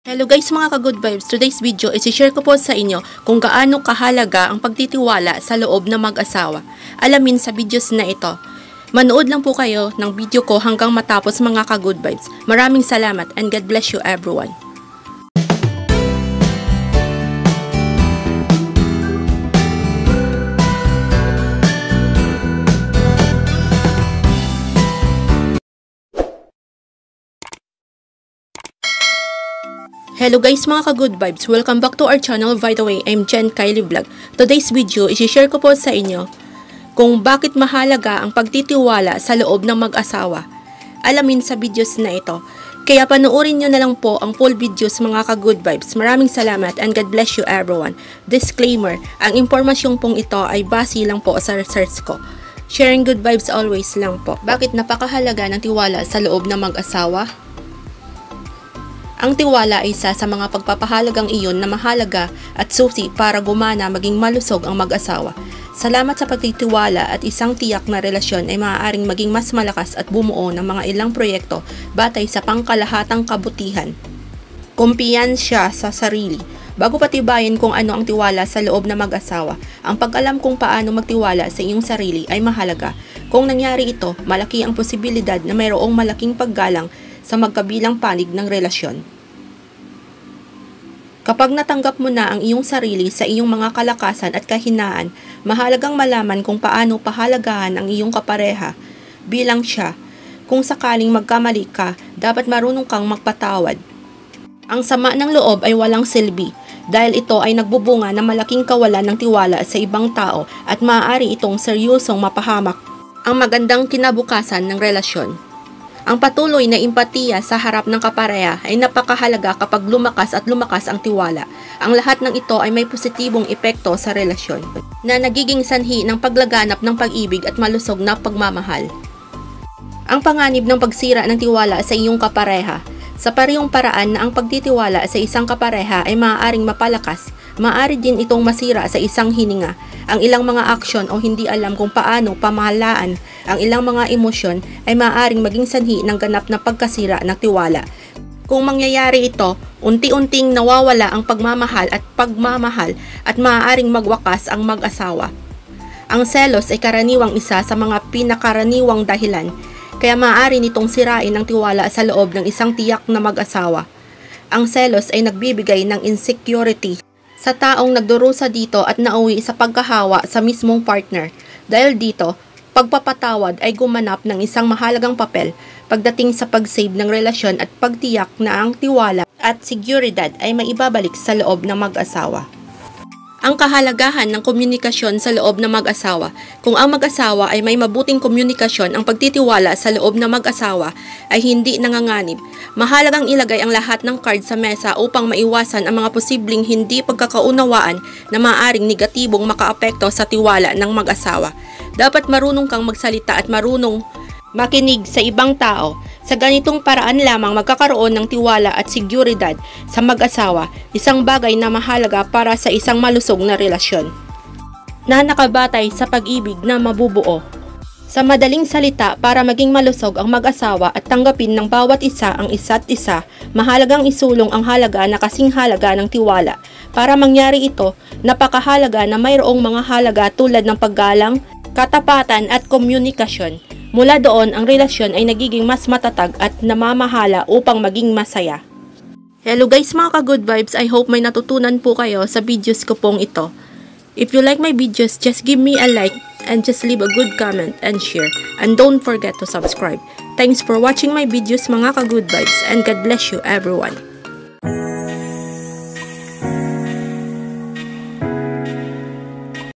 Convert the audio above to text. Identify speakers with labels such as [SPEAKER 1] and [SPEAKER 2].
[SPEAKER 1] Hello guys mga ka-good vibes, today's video is i-share ko po sa inyo kung gaano kahalaga ang pagtitiwala sa loob ng mag-asawa. Alamin sa videos na ito. Manood lang po kayo ng video ko hanggang matapos mga ka-good vibes. Maraming salamat and God bless you everyone. Hello guys mga ka-good vibes, welcome back to our channel. By the way, I'm Jen Kylie Vlog. Today's video, i-share ko po sa inyo kung bakit mahalaga ang pagtitiwala sa loob ng mag-asawa. Alamin sa videos na ito. Kaya panoorin nyo na lang po ang full videos mga ka-good vibes. Maraming salamat and God bless you everyone. Disclaimer, ang impormasyong pong ito ay base lang po sa research ko. Sharing good vibes always lang po. Bakit napakahalaga ng tiwala sa loob ng mag-asawa? Ang tiwala ay isa sa mga pagpapahalagang iyon na mahalaga at susi para gumana maging malusog ang mag-asawa. Salamat sa pagtitiwala at isang tiyak na relasyon ay maaaring maging mas malakas at bumuo ng mga ilang proyekto batay sa pangkalahatang kabutihan. Kumpiyansya sa sarili. Bago patibayin kung ano ang tiwala sa loob ng mag-asawa, ang pag-alam kung paano magtiwala sa iyong sarili ay mahalaga. Kung nangyari ito, malaki ang posibilidad na mayroong malaking paggalang sa magkabilang panig ng relasyon. Kapag natanggap mo na ang iyong sarili sa iyong mga kalakasan at kahinaan, mahalagang malaman kung paano pahalagahan ang iyong kapareha bilang siya. Kung sakaling magkamali ka, dapat marunong kang magpatawad. Ang sama ng loob ay walang silbi dahil ito ay nagbubunga ng malaking kawalan ng tiwala sa ibang tao at maaari itong seryosong mapahamak ang magandang kinabukasan ng relasyon. Ang patuloy na empatiya sa harap ng kapareha ay napakahalaga kapag lumakas ang tiwala. Ang lahat ng ito ay may positibong epekto sa relasyon na nagiging sanhi ng paglaganap ng pag-ibig at malusog na pagmamahal. Ang panganib ng pagsira ng tiwala sa iyong kapareha. Sa parehong paraan na ang pagtitiwala sa isang kapareha ay maaaring mapalakas, maaari din itong masira sa isang hininga. Ang ilang mga aksyon o hindi alam kung paano pamahalaan ang ilang mga emosyon ay maaaring maging sanhi ng ganap na pagkasira ng tiwala. Kung mangyayari ito, unti-unting nawawala ang pagmamahal at maaaring magwakas ang mag-asawa. Ang selos ay karaniwang isa sa mga pinakaraniwang dahilan, kaya maaari nitong sirain ang tiwala sa loob ng isang tiyak na mag-asawa. Ang selos ay nagbibigay ng insecurity sa taong nagdurusa dito at nauwi sa pagkahawa sa mismong partner. Dahil dito, pagpapatawad ay gumanap ng isang mahalagang papel pagdating sa pag-save ng relasyon at pagtiyak na ang tiwala at seguridad ay maibabalik sa loob ng mag-asawa. Ang kahalagahan ng komunikasyon sa loob ng mag-asawa. Kung ang mag-asawa ay may mabuting komunikasyon, ang pagtitiwala sa loob ng mag-asawa ay hindi nanganganib. Mahalagang ilagay ang lahat ng card sa mesa upang maiwasan ang mga posibleng hindi pagkakaunawaan na maaaring negatibong makaapekto sa tiwala ng mag-asawa. Dapat marunong kang magsalita at marunong makinig sa ibang tao. Sa ganitong paraan lamang magkakaroon ng tiwala at seguridad sa mag-asawa, isang bagay na mahalaga para sa isang malusog na relasyon na nakabatay sa pag-ibig na mabubuo. Sa madaling salita, para maging malusog ang mag-asawa at tanggapin ng bawat isa ang isa't isa, mahalagang isulong ang halaga na kasing halaga ng tiwala. Para mangyari ito, napakahalaga na mayroong mga halaga tulad ng paggalang, katapatan at komunikasyon. Mula doon, ang relasyon ay nagiging mas matatag at namamahala upang maging masaya. Hello guys mga ka-good vibes, I hope may natutunan po kayo sa videos ko pong ito. If you like my videos, just give me a like and just leave a good comment and share. And don't forget to subscribe. Thanks for watching my videos mga ka-good vibes and God bless you everyone.